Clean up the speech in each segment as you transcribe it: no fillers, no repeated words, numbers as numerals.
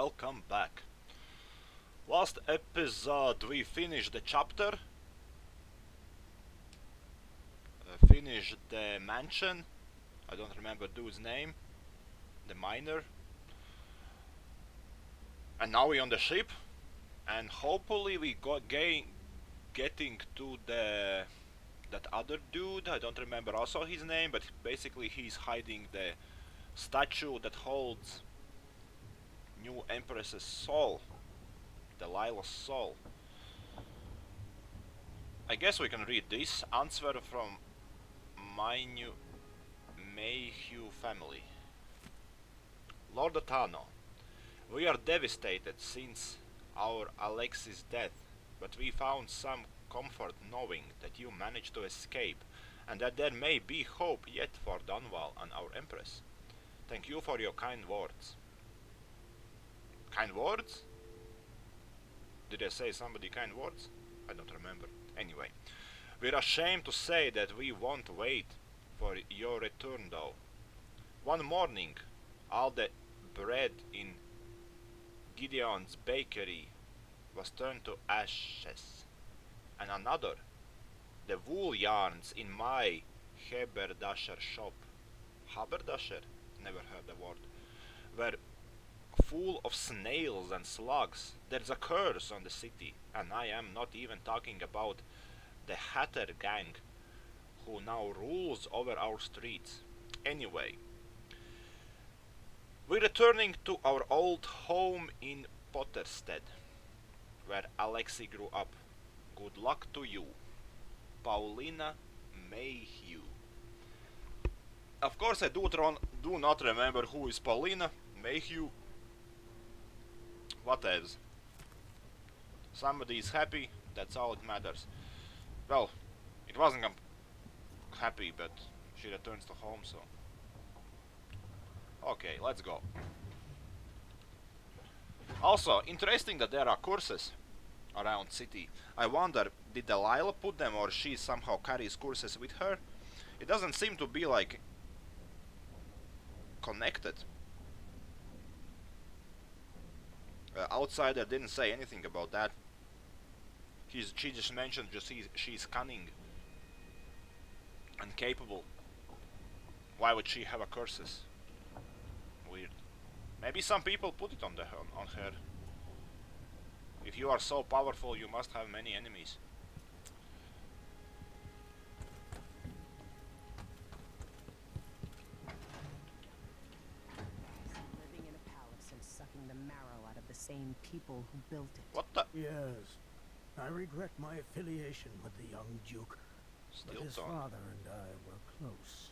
welcome back. Last episode we finished the chapter, finished the mansion. I don't remember dude's name, the miner. And now we're on the ship, and hopefully we got getting to the that other dude. I don't remember also his name, but basically he's hiding the statue that holds new Empress's soul, Delilah's soul. I guess we can read this answer from my new Mayhew family. Lord Atano, we are devastated since our Alexis' death, but we found some comfort knowing that you managed to escape and that there may be hope yet for Dunwall and our Empress. Thank you for your kind words. Kind words? Did I say somebody kind words? I don't remember. Anyway, we're ashamed to say that we won't wait for your return though. One morning, all the bread in Gideon's bakery was turned to ashes, and another, the wool yarns in my haberdasher shop, haberdasher, never heard the word, were full of snails and slugs. There's a curse on the city, and I am not even talking about the Hatter gang who now rules over our streets. Anyway, we're returning to our old home in Potterstead, where Alexei grew up. Good luck to you, Paulina Mayhew. Of course, I do not remember who is Paulina Mayhew. What else? Somebody is happy, that's all it matters. Well, it wasn't happy, but she returns to home, so... Okay, let's go. Also, interesting that there are curses around city. I wonder, did Delilah put them or she somehow carries curses with her? It doesn't seem to be like connected. Outsider didn't say anything about that. She just mentioned she's cunning and capable. Why would she have a curses? Weird. Maybe some people put it on her. If you are so powerful, you must have many enemies. Living in a palace and sucking the marrow out of the same people who built it. What the? Yes, I regret my affiliation with the young Duke, but his father and I were close.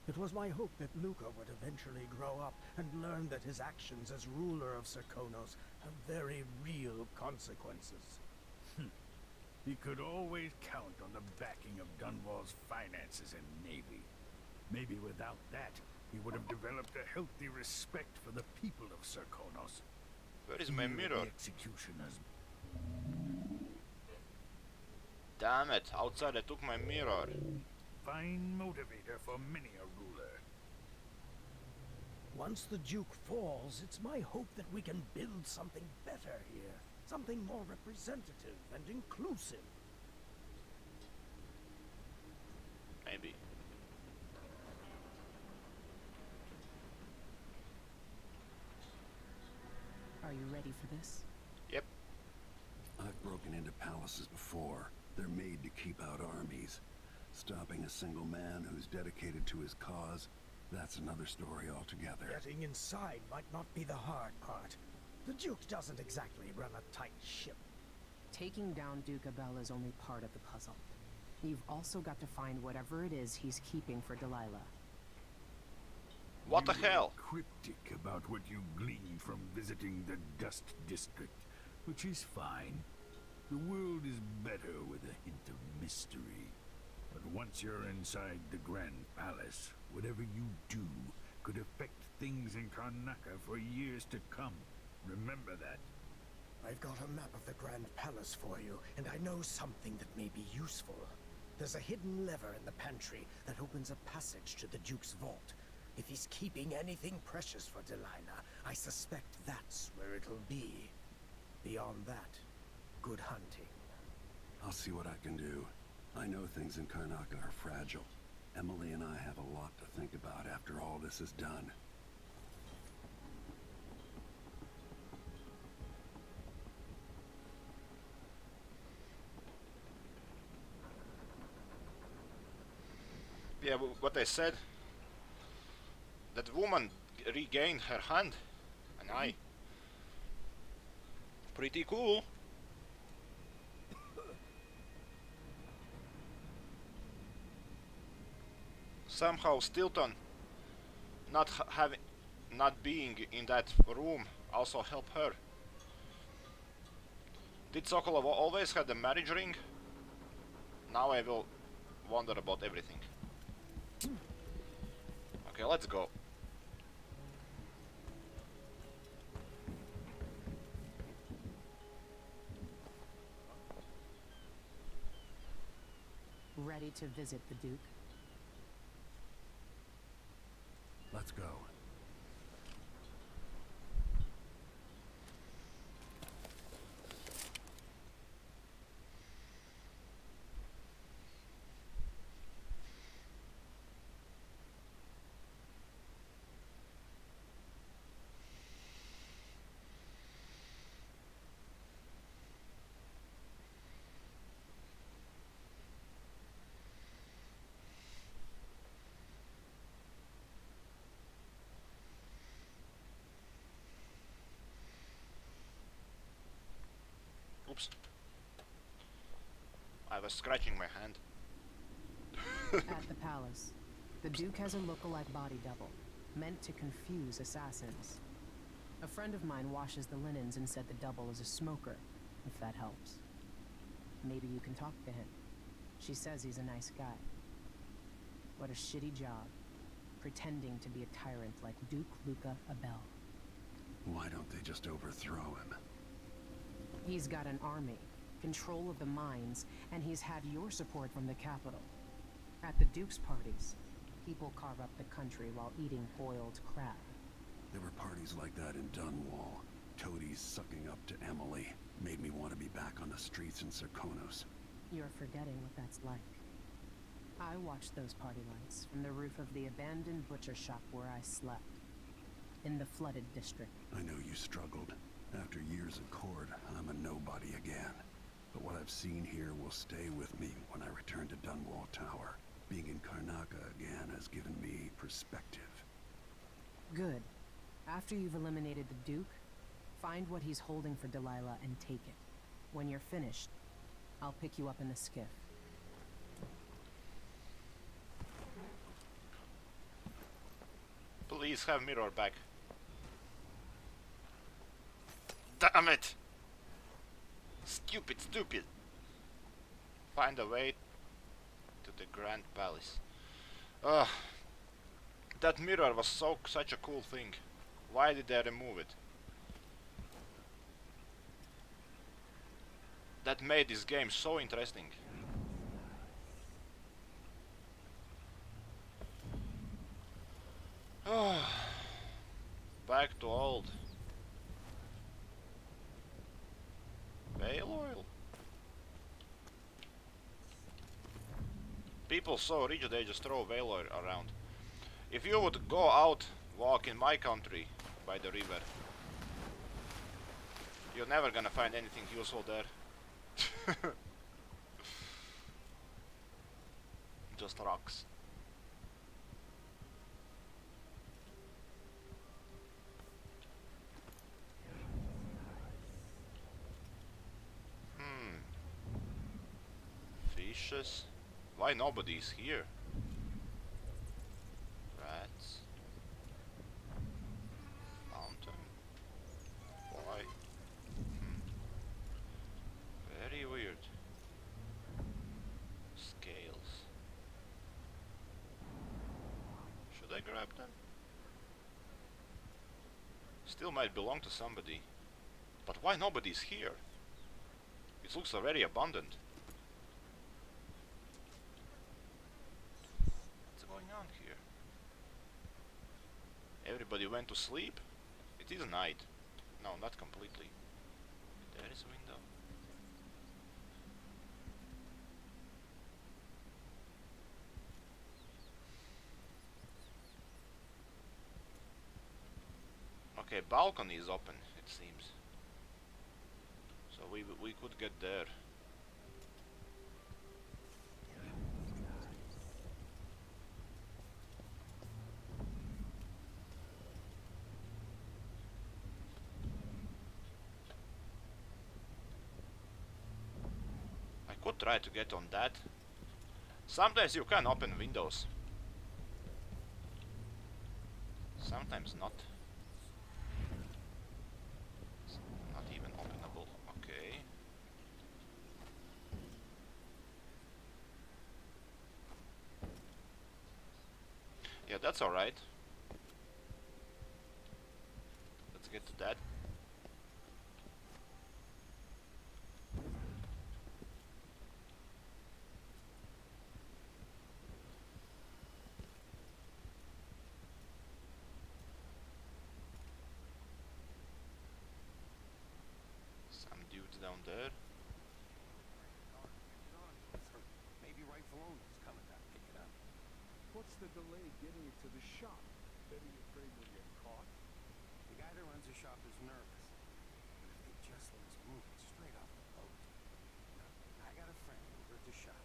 It was my hope that Luca would eventually grow up and learn that his actions as ruler of Serkonos have very real consequences. He could always count on the backing of Dunwall's finances and navy. Maybe without that, he would have developed a healthy respect for the people of Serkonos. Where is my mirror? The executioners. Damn it, outside I took my mirror. Fine motivator for many a ruler. Once the Duke falls, it's my hope that we can build something better here. Something more representative and inclusive. Maybe. Are you ready for this? Yep. I've broken into palaces before. They're made to keep out armies. Stopping a single man who's dedicated to his cause, that's another story altogether. Getting inside might not be the hard part. The Duke doesn't exactly run a tight ship. Taking down Duke Abel is only part of the puzzle. You've also got to find whatever it is he's keeping for Delilah. What the hell? Cryptic about what you gleaned from visiting the Dust District, which is fine. The world is better with a hint of mystery. But once you're inside the Grand Palace, whatever you do could affect things in Karnaca for years to come. Remember that. I've got a map of the Grand Palace for you, and I know something that may be useful. There's a hidden lever in the pantry that opens a passage to the Duke's vault. If he's keeping anything precious for Delilah, I suspect that's where it'll be. Beyond that, good hunting. I'll see what I can do. I know things in Karnaca are fragile. Emily and I have a lot to think about after all this is done. Yeah, what I said. That woman regained her hand, an eye. Pretty cool. Somehow Stilton not being in that room also helped her. Did Sokolov always have the marriage ring? Now I will wonder about everything. Okay, let's go. Ready to visit the Duke? Let's go. Oops. I was scratching my hand. At the palace, the Duke has a look-alike body double, meant to confuse assassins. A friend of mine washes the linens and said the double is a smoker, if that helps. Maybe you can talk to him. She says he's a nice guy. What a shitty job, pretending to be a tyrant like Duke Luca Abel. Why don't they just overthrow him? He's got an army, control of the mines, and he's had your support from the capital. At the Duke's parties, people carve up the country while eating boiled crab. There were parties like that in Dunwall. Toadies sucking up to Emily made me want to be back on the streets in Serkonos. You're forgetting what that's like. I watched those party lights from the roof of the abandoned butcher shop where I slept. In the flooded district. I know you struggled. After years in court, I'm a nobody again. But what I've seen here will stay with me when I return to Dunwall Tower. Being in Karnaca again has given me perspective. Good. After you've eliminated the Duke, find what he's holding for Delilah and take it. When you're finished, I'll pick you up in the skiff. Please have mirror back. Damn it! Stupid, stupid! Find a way to the Grand Palace. Ugh. That mirror was such a cool thing. Why did they remove it? That made this game so interesting. Back to old. Whale oil. People so rich they just throw whale oil around. If you would go out, walk in my country by the river, you're never gonna find anything useful there. Just rocks. Fishes? Why nobody's here? Rats. Fountain. Why? Very weird. Scales. Should I grab them? Still might belong to somebody. But why nobody's here? It looks very abundant. What's going on here? Everybody went to sleep? It is night. No, not completely. There is a window. Okay, balcony is open, it seems. So we could get there. I could try to get on that. Sometimes you can open windows. Sometimes not. It's not even openable. Okay. Yeah, that's alright. Let's get to that. Some dudes down there. Maybe rightful owner's coming to pick it up. What's the delay getting it to the shop? Bet you afraid we'll get caught? The guy that runs the shop is nervous. But if they just let us move it straight off the boat. Now, I got a friend over at the shop.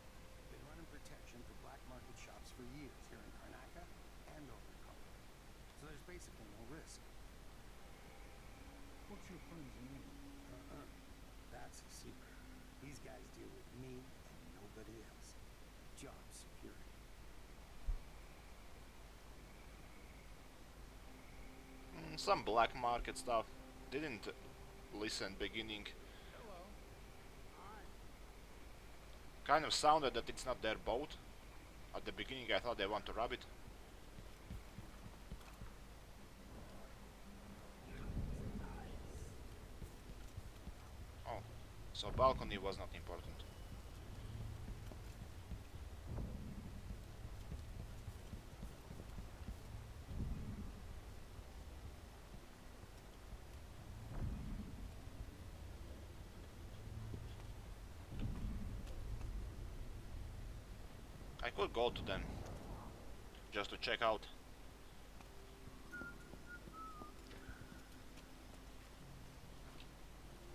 Been running protection for black market shops for years here in Karnaka and over in Colorado. So there's basically no risk. What's your friend's name? That's a secret. These guys deal with me and nobody else. Job security. Some black market stuff. Didn't listen beginning. Hello. Hi. Kind of sounded that it's not their boat. At the beginning I thought they want to rob it. Oh, so balcony was not important. I could go to them just to check out.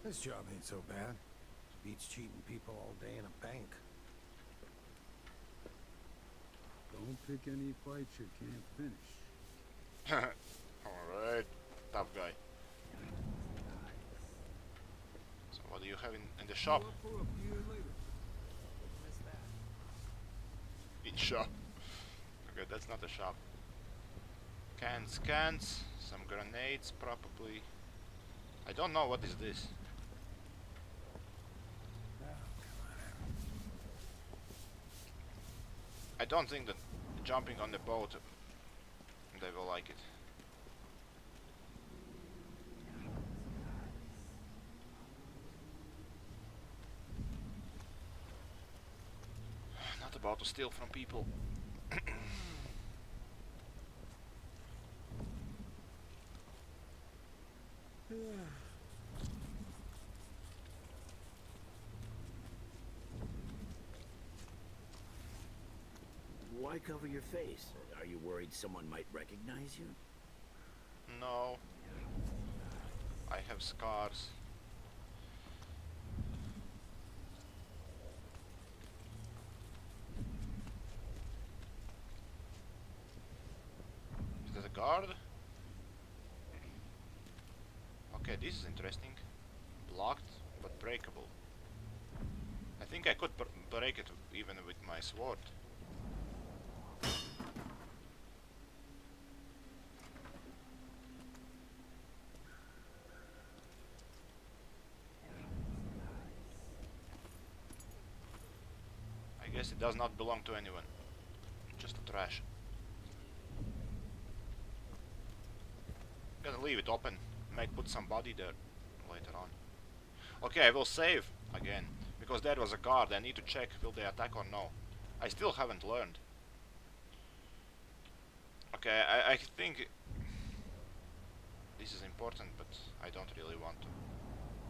This job ain't so bad. Beats cheating people all day in a bank. Don't pick any fights you can't finish. Alright, tough guy. So what do you have in the shop? Up for a beer later. In shop. Okay, that's not a shop. Cans, some grenades probably. I don't know what is this. I don't think that jumping on the boat they will like it. Not about to steal from people. Why cover your face? Are you worried someone might recognize you? No. I have scars. Is that a guard? Okay, this is interesting. Blocked, but breakable. I think I could break it even with my sword. I guess it does not belong to anyone. Just a trash. Gonna leave it open. Might put some body there later on. Okay, I will save again. Because there was a guard. I need to check will they attack or no. I still haven't learned. Okay, I think This is important, but I don't really want to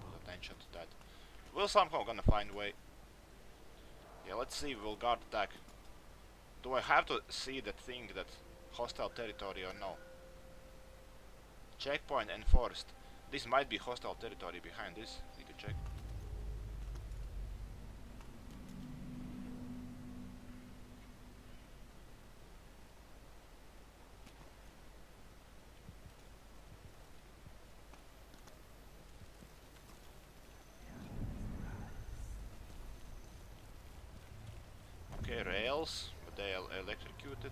put attention to that. We'll somehow gonna find a way. Yeah, let's see, we'll guard attack. Do I have to see that thing, that hostile territory, or no? Checkpoint enforced. This might be hostile territory behind this. Need to check. Okay, rails, but they are electrocuted.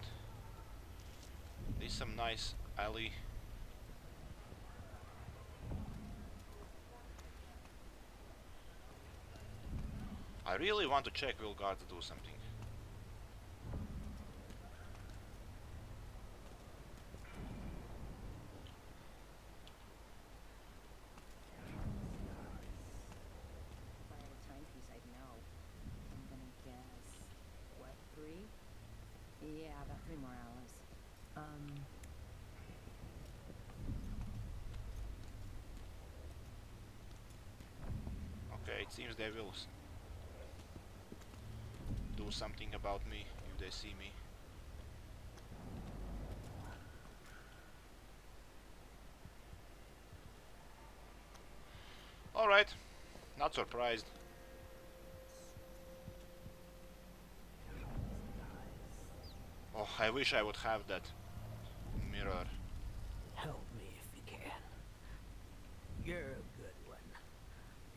This is some nice alley. I really want to check will guards do something. If I had a timepiece, I'd know. I'm gonna guess, what, 3? Yeah, about 3 more hours. Okay, it seems they will do something about me if they see me. Alright, not surprised. Oh, I wish I would have that mirror. Help me if you can. You're a good one.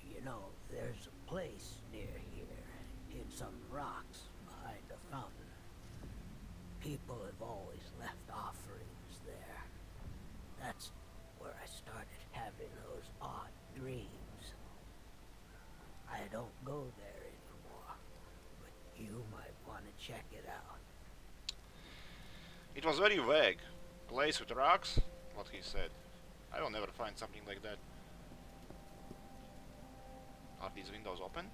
You know, there's a place near here, in some rocks behind a fountain. People have always left offerings there. That's where I started having those odd dreams. I don't go there anymore, but you might want to check it out. It was very vague. Place with rocks? What he said. I will never find something like that. Are these windows open?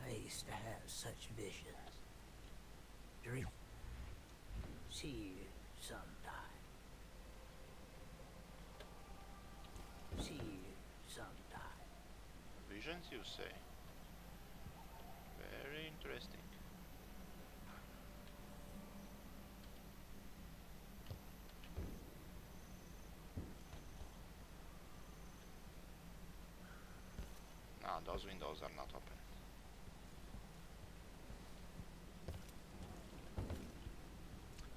I used to have such visions. Dream. See you sometime. See you sometime. Visions, you say? Very interesting. No, those windows are not open.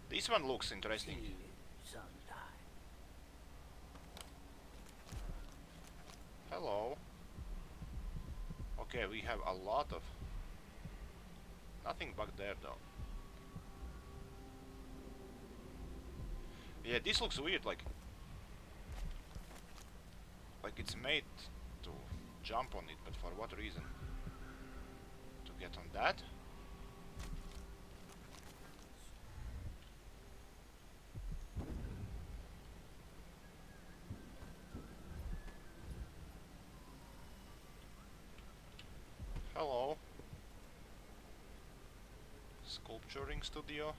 This one looks interesting. See you sometime. Hello. Okay, we have a lot of... Nothing back there though. Yeah, this looks weird, like it's made to jump on it, but for what reason? To get on that? Hello. Sculpturing studio.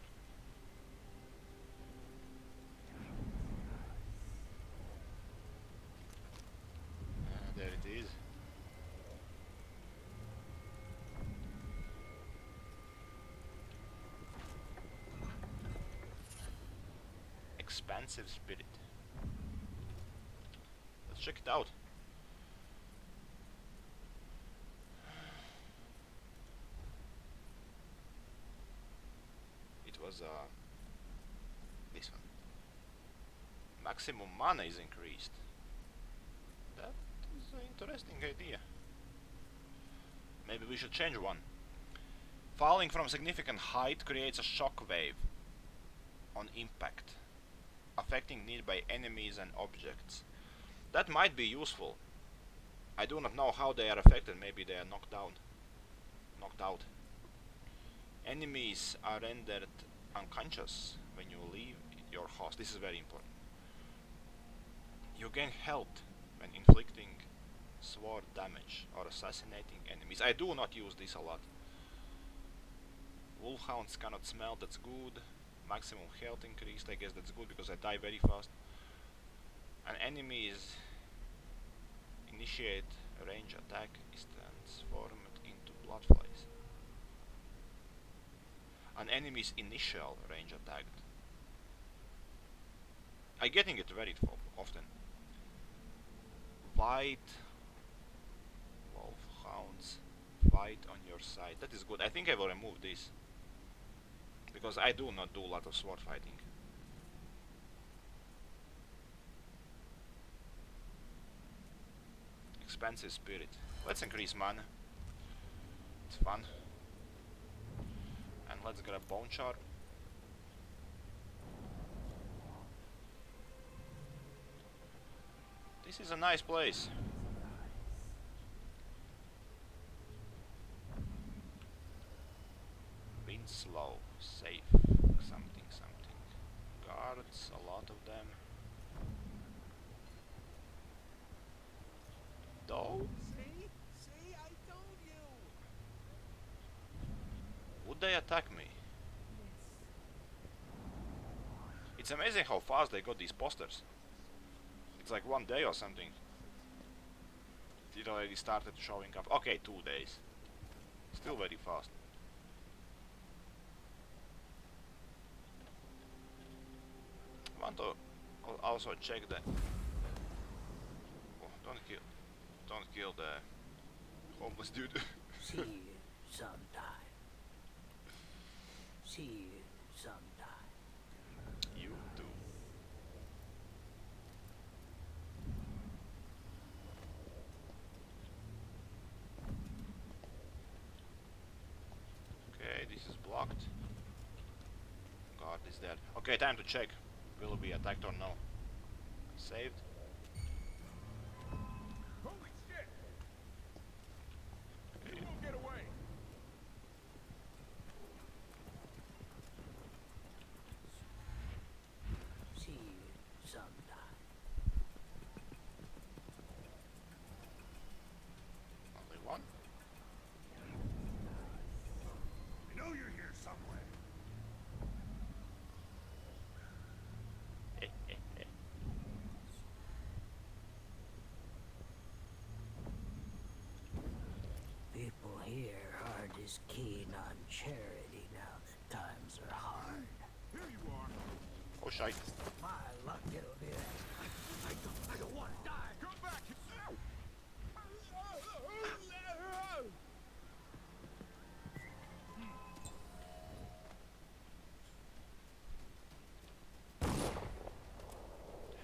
There it is. Expansive spirit. Let's check it out. It was this one. Maximum mana is increased. That is an interesting idea. Maybe we should change one. Falling from significant height creates a shock wave on impact, affecting nearby enemies and objects. That might be useful. I do not know how they are affected. Maybe they are knocked down. Knocked out. Enemies are rendered unconscious when you leave your house. This is very important. You gain health when inflicting sword damage or assassinating enemies. I do not use this a lot. Wolfhounds cannot smell, that's good. Maximum health increased, I guess that's good because I die very fast. An enemy is initiate a range attack is transformed into bloodflies. An enemy's initial range attack. I'm getting it very often. White wolfhounds fight on your side. That is good. I think I will remove this because I do not do a lot of sword fighting. Expensive spirit. Let's increase mana. It's fun. And let's grab bone shard. This is a nice place. Winslow, safe, something, something. Guards, a lot of them. Though? See? See? I told you! Would they attack me? It's amazing how fast they got these posters. It's like 1 day or something. It already started showing up. Okay, 2 days. Still very fast. I want to also check the... Oh, don't kill the homeless dude. See you sometime. See you sometime. You too. Okay, this is blocked. Guard is dead. Okay, time to check. Will it be attacked or no? Saved. Holy shit! Okay. You won't get away! See you sometime. Only one. I know you're here somewhere. People here aren't as keen on charity now that times are hard. Here you are! Oh shite. My luck, it'll be that. I don't want to die. Come back! Damn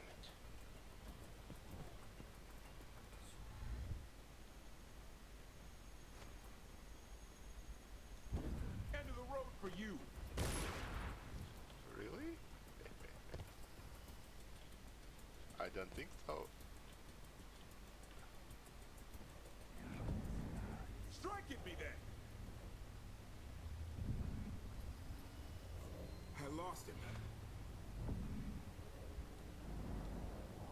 it. End of the road for you! Really? I don't think so. Strike at me then! I lost him.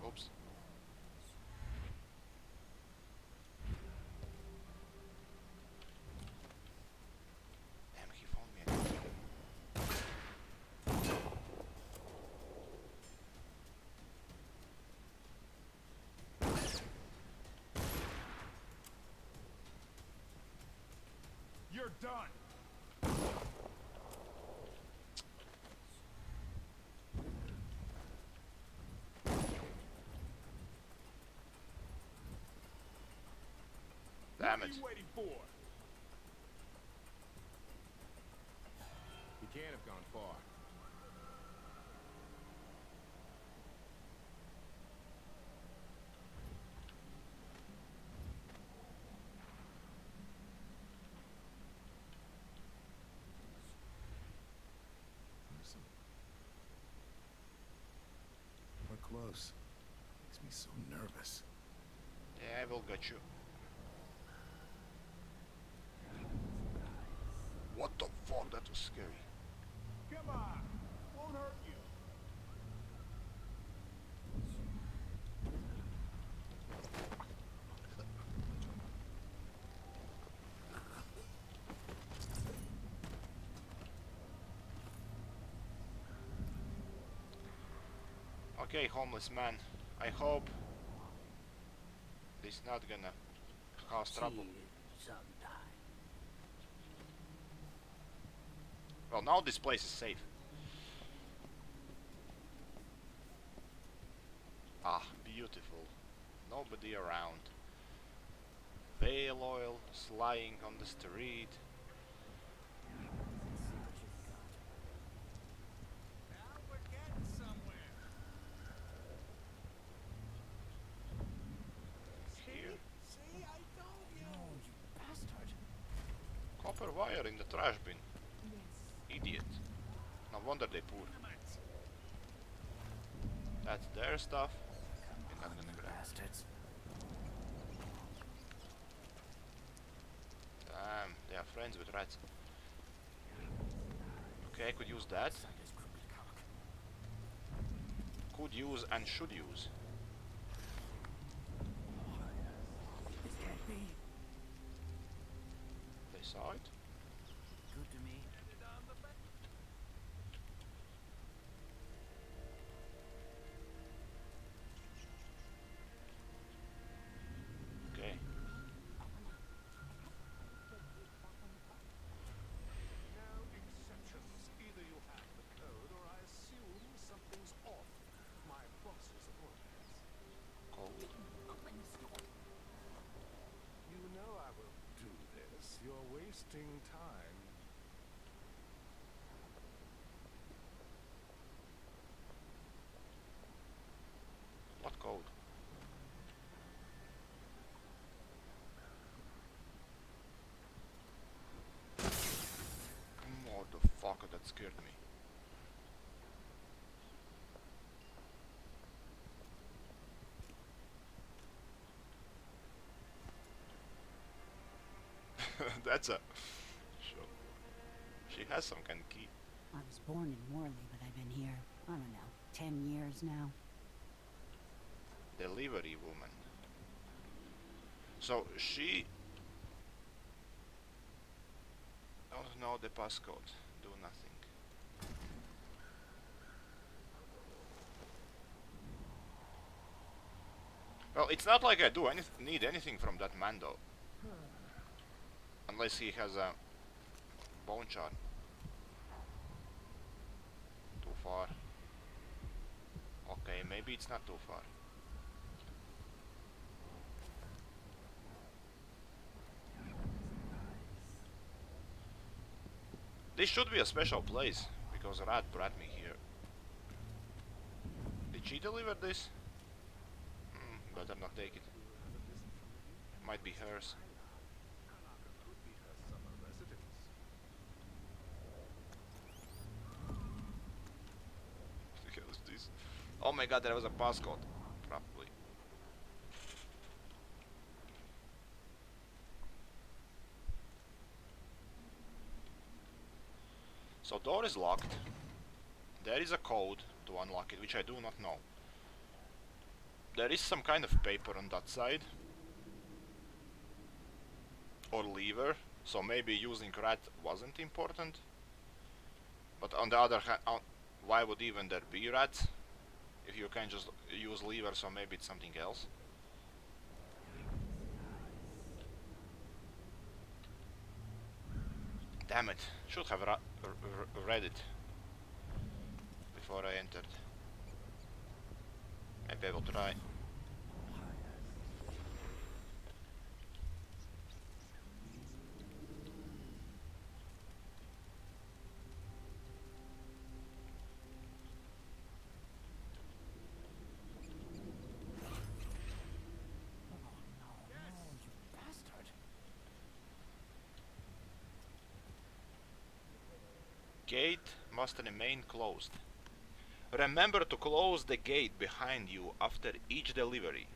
Oops. Damn, he found me again. You're done! Damn What it. are you waiting for? He can't have gone far. We're close. Makes me so nervous. Yeah, I will get you. What the fuck? That was scary. Come on! Won't hurt you! Okay, homeless man. I hope this not gonna cause trouble. See you sometime. Well, now this place is safe. Ah, beautiful. Nobody around. Whale oil lying on the street. Now we're getting somewhere. Here. See, I told you. Oh, you bastard. Copper wire in the trash bin. Yes. Idiot. No wonder they poor. That's their stuff. We're not gonna grab. Bastards. Damn, they are friends with rats. Okay, I could use that. Could use and should use. This can't be. They saw it. Good to me. Okay. No exceptions. Either you have the code or I assume something's off. My boss's orders. Cold. You know I will do this. You're wasting time. What code? Motherfucker, that scared me. That's a... Sure. She has some kind of key. I was born in Morley, but I've been here, I don't know, 10 years now. Delivery woman. So she... Don't know the passcode. Do nothing. Well, it's not like I do need anything from that man though. Unless he has a bone shard. Too far. Okay, maybe it's not too far. This should be a special place, because Rat brought me here. Did she deliver this? Better not take it. Might be hers. Karnaca could be her summer residence. What the hell is this? Oh my god, there was a passcode. Probably. So door is locked. There is a code to unlock it, which I do not know. There is some kind of paper on that side. Or lever, so maybe using rat wasn't important. But on the other hand, why would even there be rats? If you can just use lever, so maybe it's something else. Damn it, should have read it before I entered. Maybe I will try. Gate must remain closed. Remember to close the gate behind you after each delivery.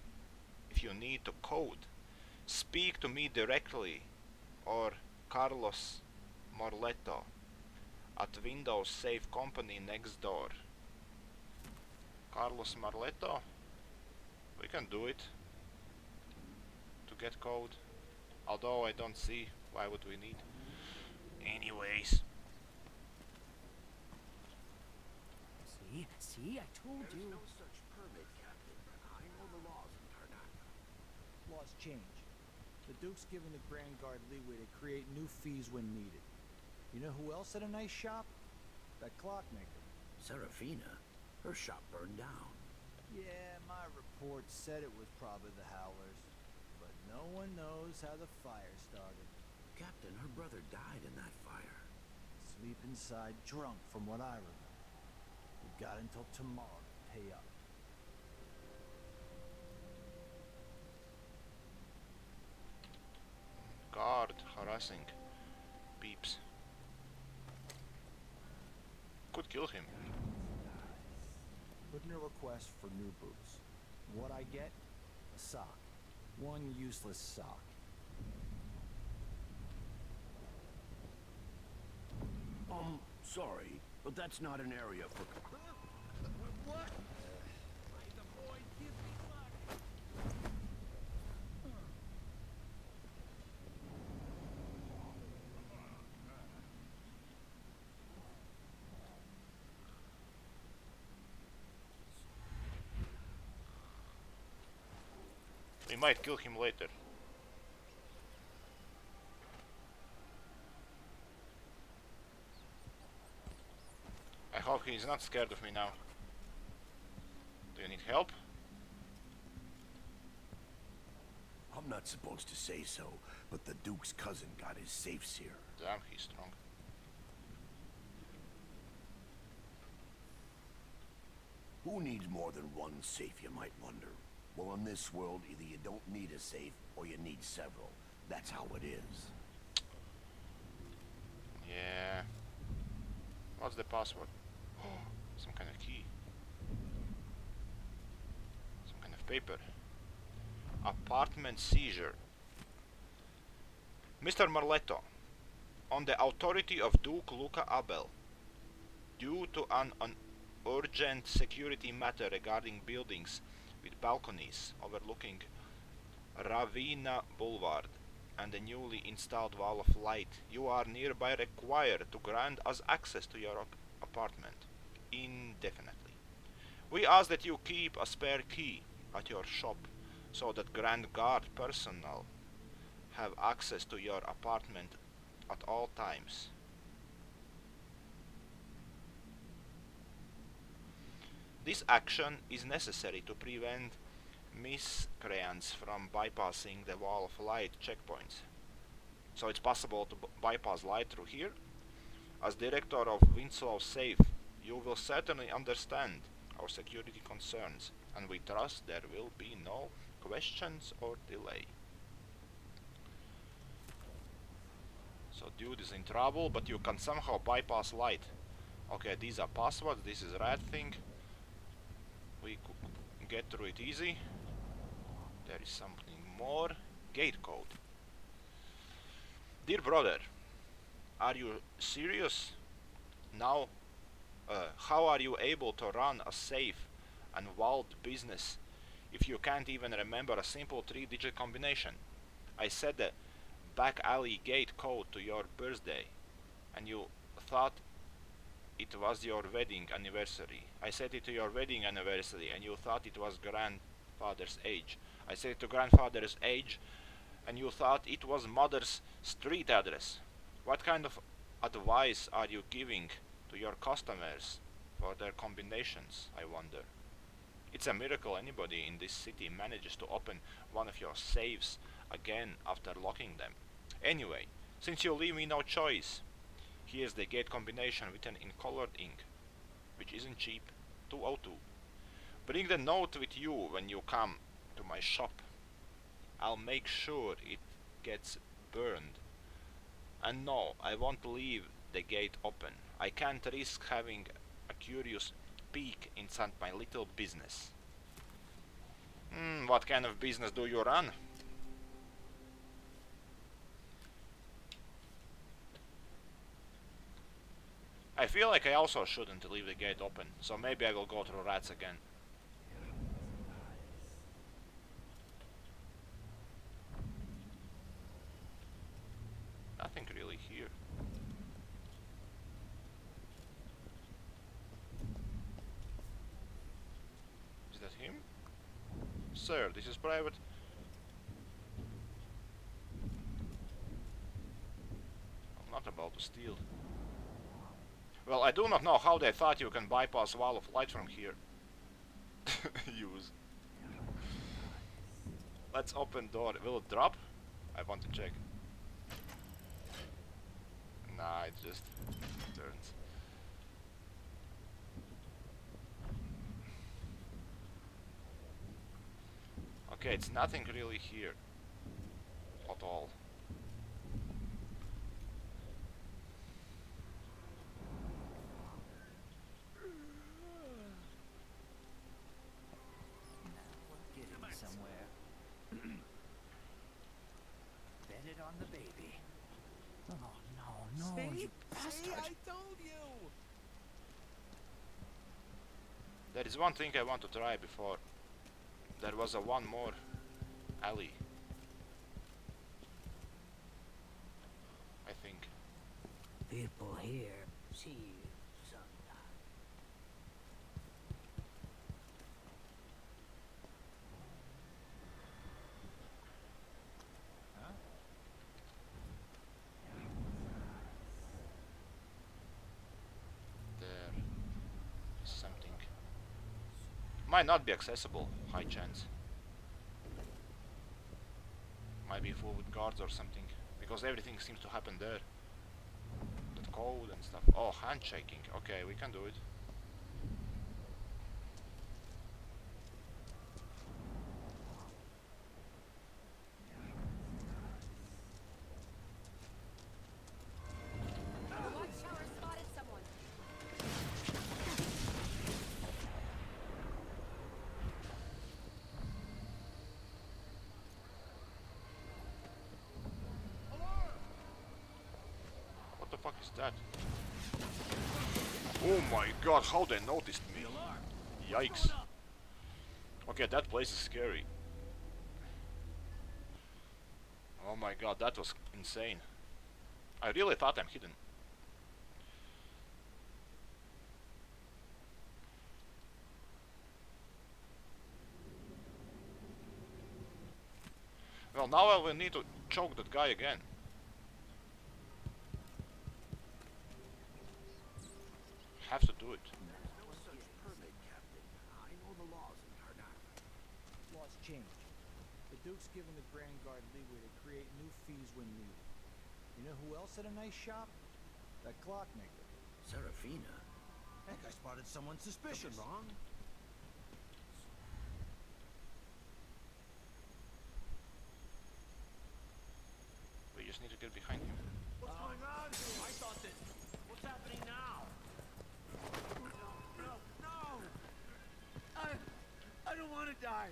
If you need to code, speak to me directly or Carlos Morletto at Windows Safe Company next door. Carlos Morletto? We can do it to get code. Although I don't see why would we need. Anyways. See, I told There's you. no such permit, Captain. I laws change. The Duke's given the Grand Guard leeway to create new fees when needed. You know who else had a nice shop? That clockmaker. Serafina? Her shop burned down. Yeah, my report said it was probably the Howlers. But no one knows how the fire started. Captain, her brother died in that fire. Sleep inside drunk, from what I remember. We got until tomorrow to pay up. Guard harassing peeps. Could kill him. Put in a request for new boots. What I get? A sock. One useless sock. Sorry, but that's not an area for... What? We might kill him later. I hope he's not scared of me now. Do you need help? I'm not supposed to say so, but the Duke's cousin got his safes here. Damn, he's strong. Who needs more than one safe, you might wonder? Well, in this world, either you don't need a safe, or you need several. That's how it is. Yeah. What's the password? Some kind of key. Some kind of paper. Apartment seizure. Mr. Marletto, on the authority of Duke Luca Abel, due to an urgent security matter regarding buildings with balconies overlooking Ravenna Boulevard and the newly installed wall of light, you are hereby required to grant us access to your apartment indefinitely. We ask that you keep a spare key at your shop so that Grand Guard personnel have access to your apartment at all times. This action is necessary to prevent miscreants from bypassing the wall of light checkpoints. So it's possible to bypass light through here? As director of Winslow Safe, you will certainly understand our security concerns, and we trust there will be no questions or delay. So dude is in trouble, but you can somehow bypass light. Okay, these are passwords, this is red thing. We could get through it easy. There is something more. Gate code. Dear brother, are you serious? Now, how are you able to run a safe and vault business if you can't even remember a simple 3-digit combination? I said the back alley gate code to your birthday, and you thought it was your wedding anniversary. I said it to your wedding anniversary, and you thought it was grandfather's age. I said it to grandfather's age, and you thought it was mother's street address. What kind of advice are you giving to your customers for their combinations, I wonder? It's a miracle anybody in this city manages to open one of your safes again after locking them. Anyway, since you leave me no choice, here's the gate combination written in colored ink, which isn't cheap, 202. Bring the note with you when you come to my shop. I'll make sure it gets burned. And no, I won't leave the gate open. I can't risk having a curious peek inside my little business. What kind of business do you run? I feel like I also shouldn't leave the gate open, so maybe I will go through rats again. Nothing really here. Is that him? Sir, this is private. about to steal. Well, I do not know how they thought you can bypass wall of light from here. Use. Let's open door. Will it drop? I want to check. Nah, it just turns. Okay, it's nothing really here at all. Getting somewhere. Bet it on the baby. Oh, no, See? you bastard! See? I told you! There is one thing I want to try before. There was a one more alley. I think. People here see you sometimes. Huh? There is something. Might not be accessible, high chance. Might be full with guards or something. Because everything seems to happen there. That code and stuff. Oh, handshaking. Okay, we can do it. Watchtower spotted someone. What the fuck is that? Oh my god, how they noticed me. Yikes. Okay, that place is scary. Oh my god, that was insane. I really thought I'm hidden. Well, now I will need to choke that guy again. Have to do it. No such permit, Captain. I know the laws in Karnak. Laws change. The Duke's given the Grand Guard leeway to create new fees when needed. You know who else had a nice shop? That clockmaker. Serafina? Heck, I spotted someone suspicious. Something wrong? We just need to get behind him. What's going on? I thought that... What's happening now? No! I don't want to die.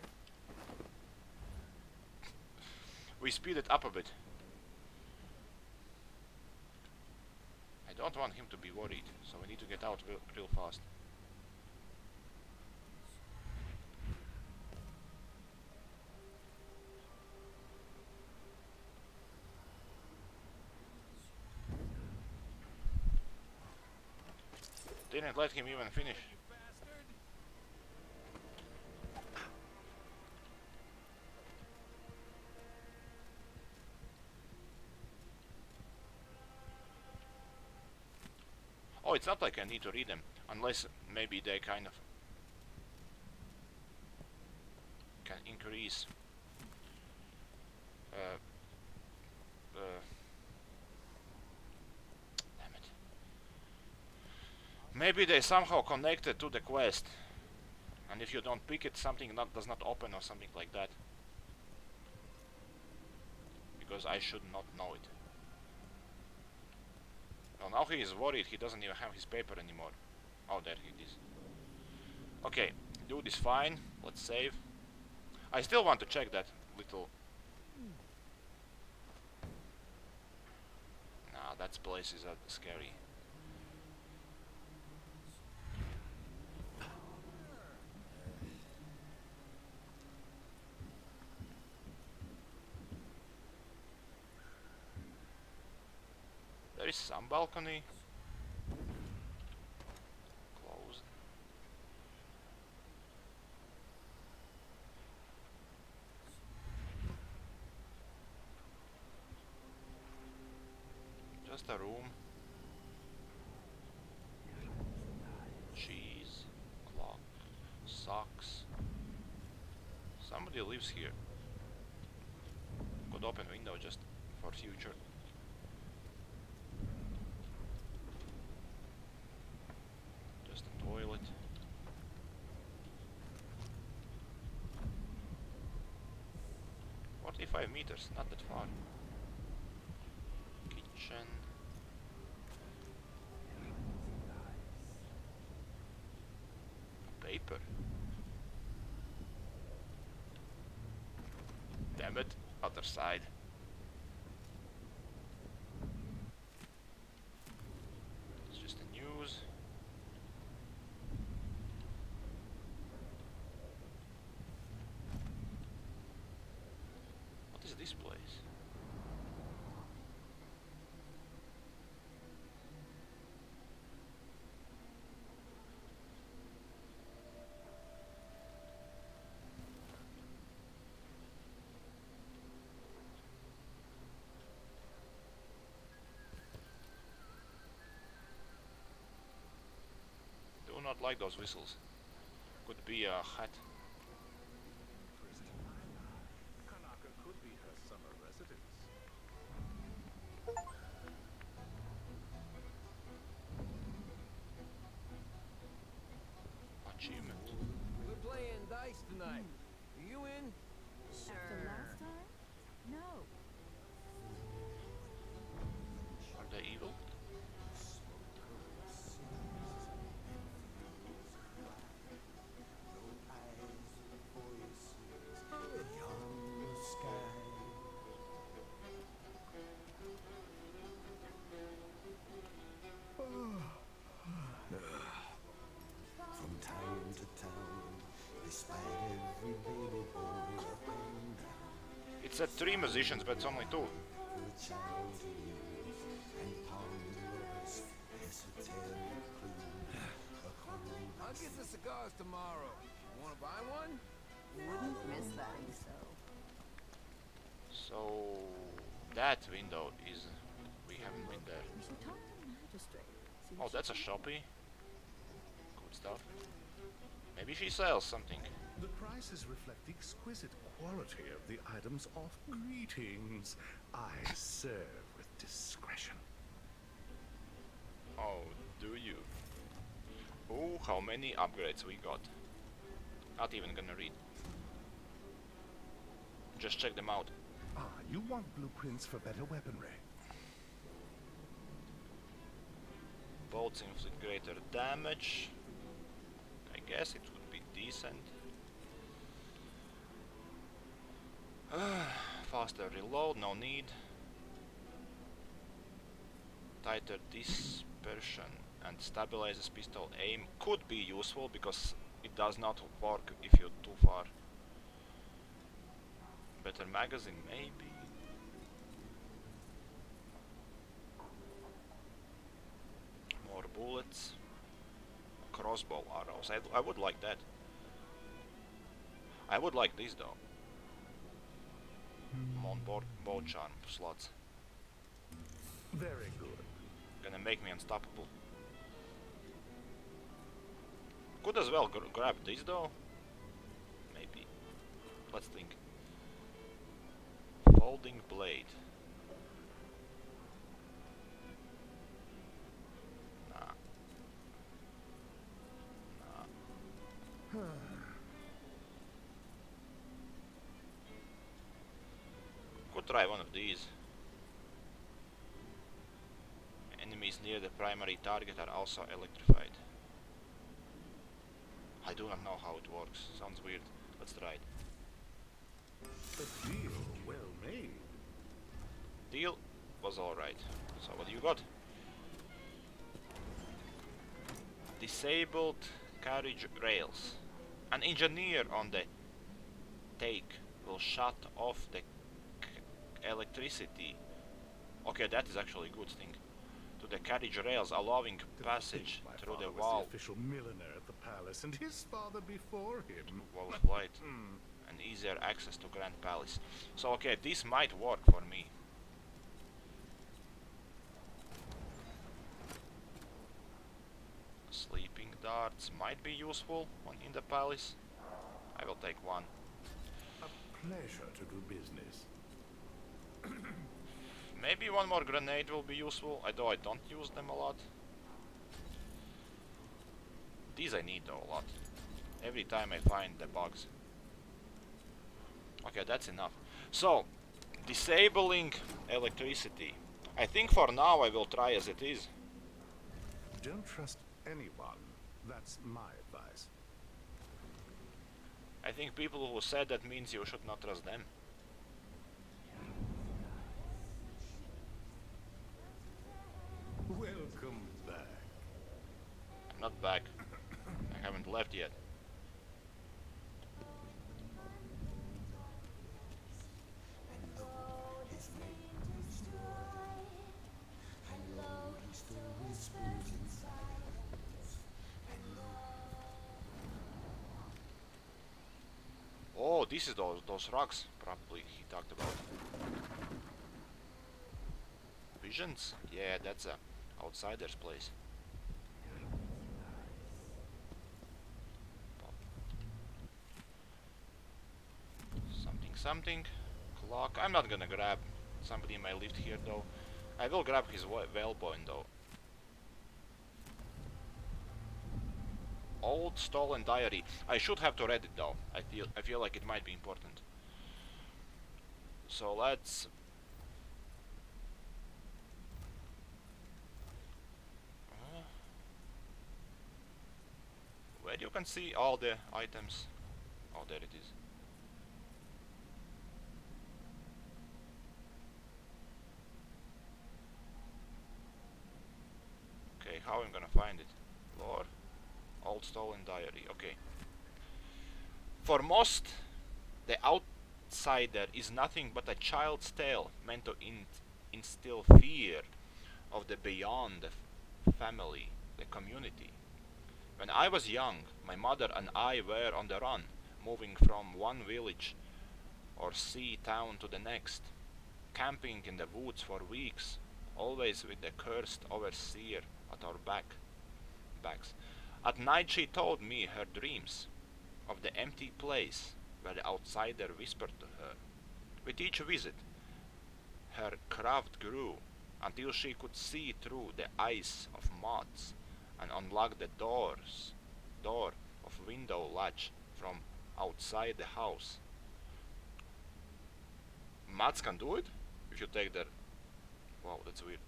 We speed it up a bit. I don't want him to be worried, so we need to get out real fast. Didn't let him even finish. Oh, it's not like I need to read them, unless maybe they kind of can increase damn it. Maybe they somehow connected to the quest, and if you don't pick it, something does not open or something like that. Because I should not know it. Well, now he is worried, he doesn't even have his paper anymore. Oh, there it is. Okay, dude is fine, let's save. I still want to check that little... Nah, that place is scary. There is some balcony. Closed. Just just a room. Cheese, clock, socks. Somebody lives here. Could open window just for future. Just a toilet. 45 meters, not that far. Kitchen. Paper. Damn it, other side. It's just the news. What is this place? Do not like those whistles. Could be a hat. Karnaca could be her summer residence. Achievement. We're playing dice tonight. Are you in? After last time? No. Are they evil? From town to town, despite every baby boy up and down, It said 3 musicians, but it's only 2. the child to use, and ponderous, esoteric clue, a I'll get the cigars tomorrow. You wanna buy one? Wouldn't miss that. So. So that window is... we haven't been there. We should talk to the magistrate. See Oh, what that's a shoppy. Good stuff. Maybe she sells something. The prices reflect the exquisite quality of the items offered. Greetings. I serve with discretion. Oh, do you? Oh, how many upgrades we got. Not even gonna read. Just check them out. Ah, you want blueprints for better weaponry. Bolts inflict greater damage. I guess it would be decent. Faster reload, no need. Tighter dispersion and stabilizes pistol aim could be useful because it does not work if you're too far. Better magazine, maybe. More bullets. Crossbow arrows. I would like that. I would like this though. On board bow charm slots. Very good. Gonna make me unstoppable. Could as well grab this though. Maybe. Let's think. Folding blade. Nah. Nah. Could try one of these. Enemies near the primary target are also electrified. I do not know how it works. Sounds weird. Let's try it. A deal well made. Deal was alright. So what do you got? Disabled carriage rails. An engineer on the take will shut off the electricity. Okay, that is actually a good thing. To the carriage rails, allowing passage My through father the was wall. the official milliner at the palace, and his father before him. Wall of light. And easier access to Grand Palace. So okay, this might work for me. darts might be useful in the palace. I will take one. A pleasure to do business. Maybe one more grenade will be useful, although I don't use them a lot. These I need though a lot. Every time I find the bugs. Okay, that's enough. So, disabling electricity. I think for now I will try as it is. Don't trust anyone. That's my advice. I think people who said that means you should not trust them. Welcome back. I'm not back. I haven't left yet. Oh, this is those rocks probably he talked about. Visions? Yeah, that's a outsider's place. Something. Clock. I'm not gonna grab somebody in my lift here though. I will grab his whalebone though. Old stolen diary. I should have to read it though. I feel like it might be important. So let's where you can see all the items. Oh, there it is. Okay, how I'm gonna find it? Lore? Old stolen diary. Okay. For most, the outsider is nothing but a child's tale meant to instill fear of the beyond, the family, the community. When I was young, my mother and I were on the run, moving from one village or sea town to the next, camping in the woods for weeks, always with the cursed overseer at our backs. At night she told me her dreams of the empty place where the outsider whispered to her. With each visit, her craft grew until she could see through the ice of moths and unlock the door of window latch from outside the house. Moths can do it? If you take that... Wow, that's weird.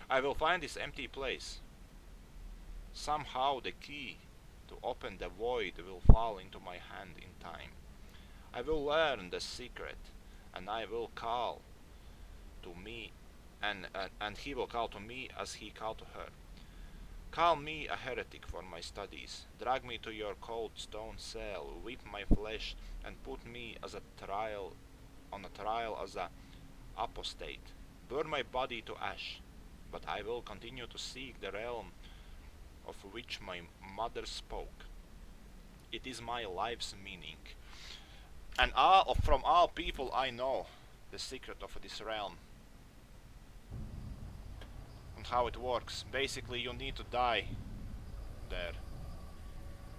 I will find this empty place. Somehow the key to open the void will fall into my hand in time. I will learn the secret, and I will call to me, and he will call to me as he called to her. Call me a heretic for my studies, drag me to your cold stone cell, whip my flesh, and put me as a trial as a apostate. Burn my body to ash, but I will continue to seek the realm of which my mother spoke. It is my life's meaning. And from all people I know the secret of this realm and how it works. Basically, you need to die there.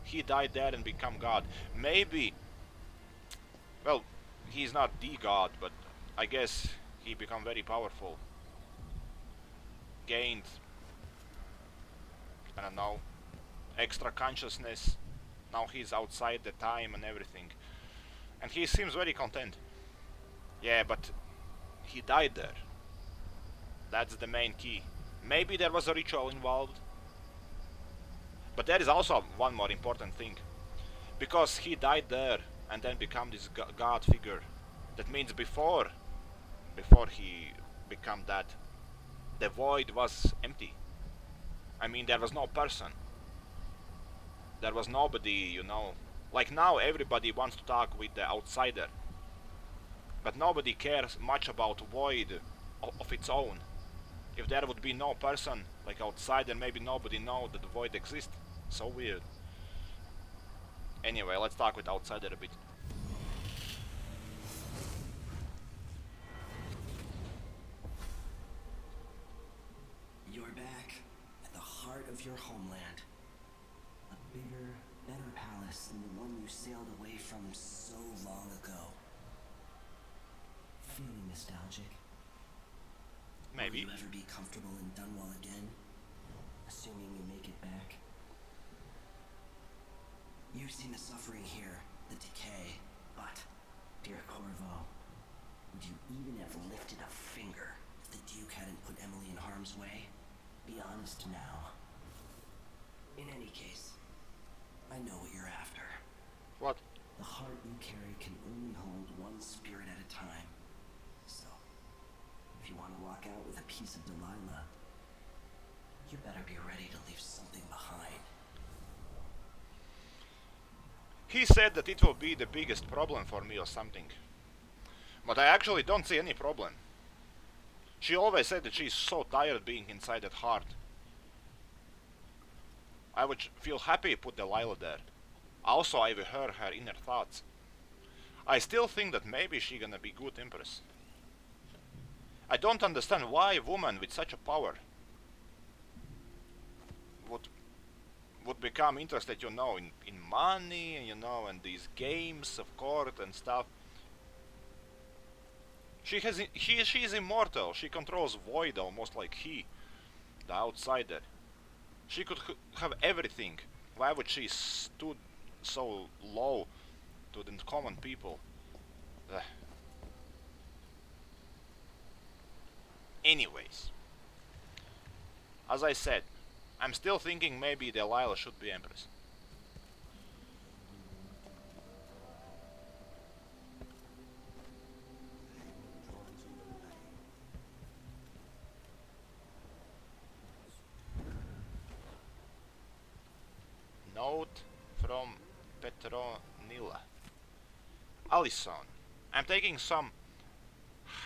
He died there and become God. Maybe, well, he's not the God, but I guess he become very powerful. Gained, I don't know, extra consciousness. Now he's outside the time and everything. And he seems very content. Yeah, but he died there. That's the main key. Maybe there was a ritual involved. But there is also one more important thing. Because he died there and then become this god figure. That means before he become that, the void was empty. I mean, there was no person. There was nobody, you know. Like now everybody wants to talk with the outsider. But nobody cares much about void of its own. If there would be no person like outsider, maybe nobody know that the void exists. So weird. Anyway, let's talk with outsider a bit. You're back at the heart of your homeland. A bigger, better palace than the one you sailed away from so long ago. Feeling nostalgic? Maybe. Will you ever be comfortable in Dunwall again? Assuming you make it back? You've seen the suffering here, the decay, but, dear Corvo, would you even have lifted a finger if the Duke hadn't put Emily in harm's way? Be honest now. In any case, I know what you're after. What? The heart you carry can only hold one spirit at a time. So, if you want to walk out with a piece of Delilah, you better be ready to leave something behind. He said that it will be the biggest problem for me or something. But I actually don't see any problem. She always said that she's so tired being inside that heart. I would feel happy put Delilah there. Also, I will hear her inner thoughts. I still think that maybe she gonna be good empress. I don't understand why a woman with such a power would become interested, you know, in money, you know, and these games of court and stuff. She's immortal. She controls void almost like he, the outsider. She could have everything. Why would she stood so low to the common people? Ugh. Anyways, as I said, I'm still thinking maybe Delilah should be empress. Note from Petronilla. Alison, I'm taking some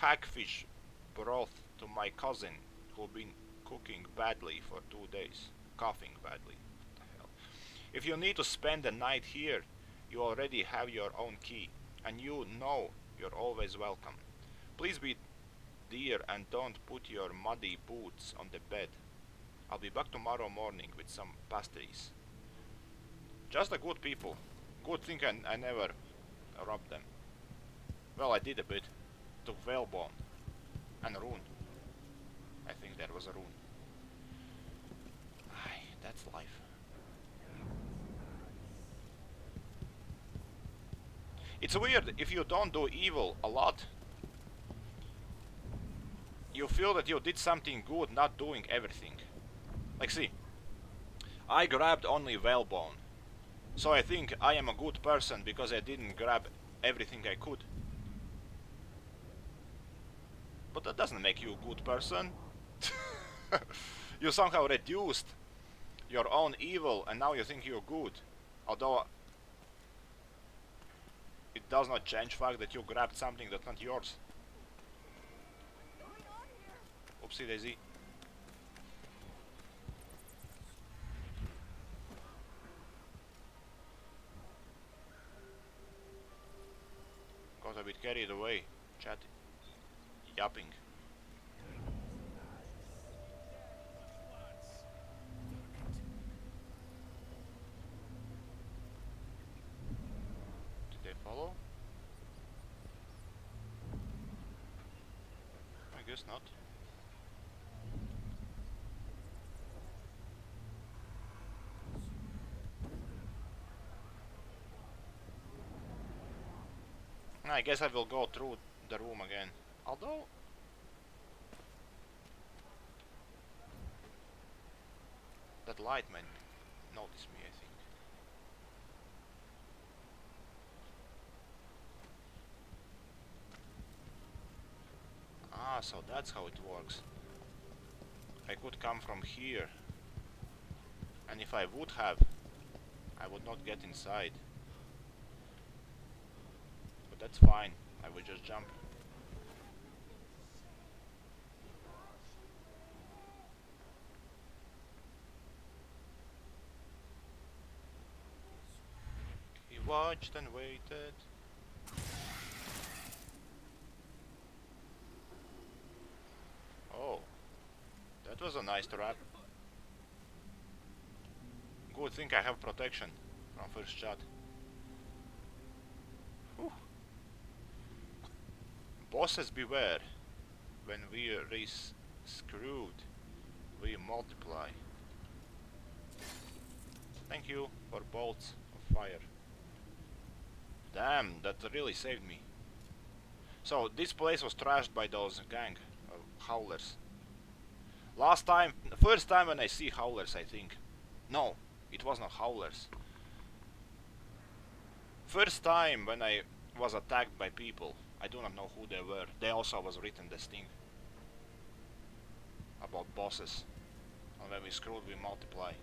hagfish broth to my cousin who been cooking badly for 2 days. Coughing badly. What the hell? If you need to spend the night here, you already have your own key, and you know you're always welcome. Please be dear and don't put your muddy boots on the bed. I'll be back tomorrow morning with some pastries. Just a good people. Good thing I never robbed them. Well, I did a bit. Took whalebone. And a rune. I think there was a rune. Aye, that's life. It's weird, if you don't do evil a lot, you feel that you did something good not doing everything. Like, see, I grabbed only whalebone. So I think I am a good person because I didn't grab everything I could. But that doesn't make you a good person. You somehow reduced your own evil and now you think you're good. Although it does not change the fact that you grabbed something that's not yours. Oopsie daisy. Got a bit carried away, chat, yapping. Did they follow? I guess not. I guess I will go through the room again. Although that light might notice me, I think. Ah, so that's how it works. I could come from here. And if I would have, I would not get inside. But that's fine, I will just jump. He watched and waited. Oh, that was a nice trap. Good thing I have protection from first shot. Whew. Bosses beware. When we are screwed, we multiply. Thank you for bolts of fire. Damn, that really saved me. So this place was trashed by those gang of howlers. First time when I see howlers, I think. No, it was not howlers. First time when I was attacked by people. I do not know who they were. They also was written this thing about bosses. And when we screwed, we multiply.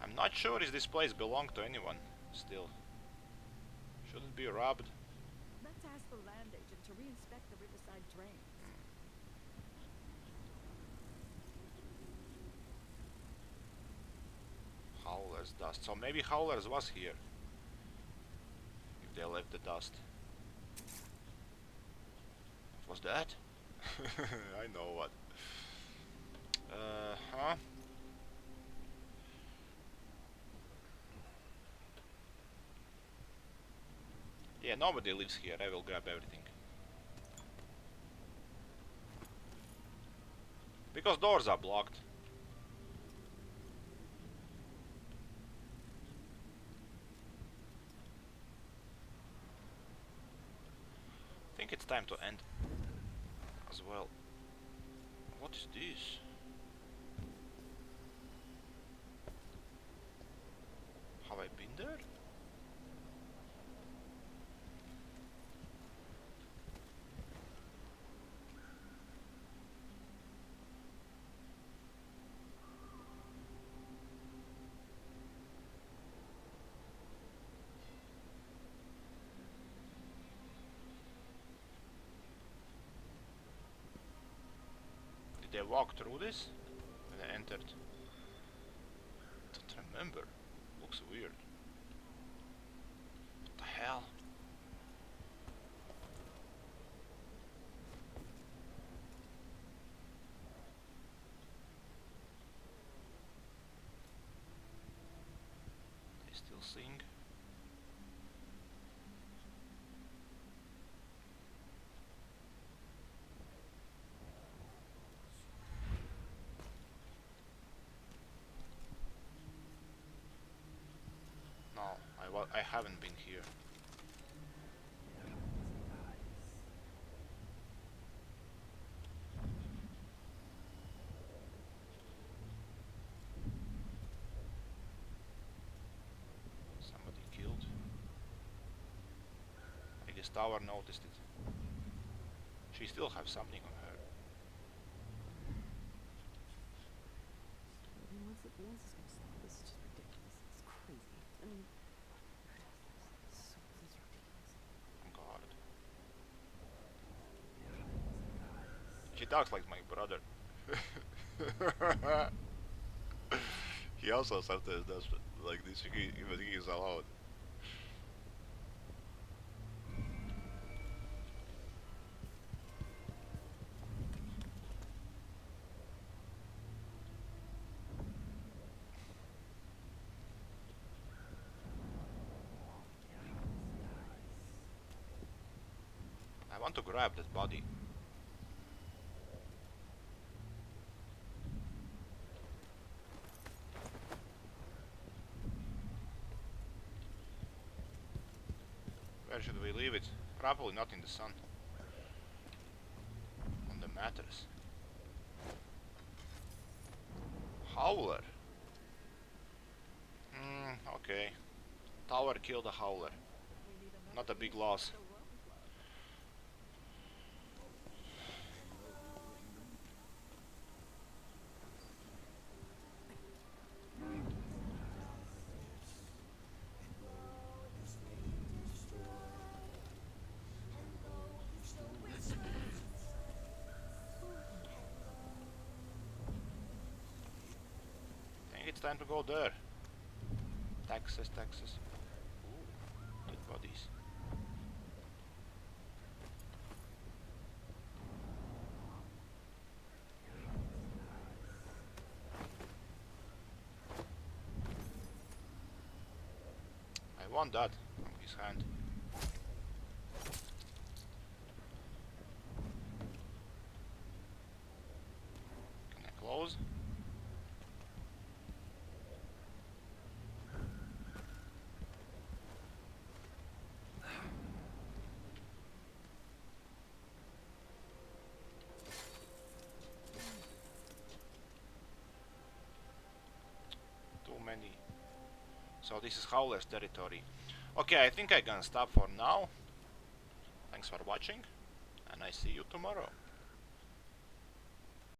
I'm not sure if this place belonged to anyone still. Should it be robbed? Let's ask the land agent to re-inspect the riverside drains. Howler's dust. So maybe Howler's was here. If they left the dust. What was that? I know what. Huh? Yeah, nobody lives here. I will grab everything. Because doors are blocked. I think it's time to end as well. What is this? Have I been there? Did I walk through this when I entered? Don't remember. Looks weird. What the hell? They still sing. No, I haven't been here. Somebody killed. I guess Tower noticed it. She still has something on her. I mean, when's this gonna stop? This is just ridiculous. It's crazy. I mean, who does this? This is ridiculous. God. She talks like my brother. He also sometimes does like this, even he is allowed. I want to grab that body. Where should we leave it? Probably not in the sun. On the mattress. Howler. Okay. Tower killed a howler. Not a big loss. It's time to go there. Taxes. Ooh, dead bodies. want that from his hand. Can I close? Too many. So this is Howler's territory. Okay, I think I can stop for now. Thanks for watching, and I see you tomorrow.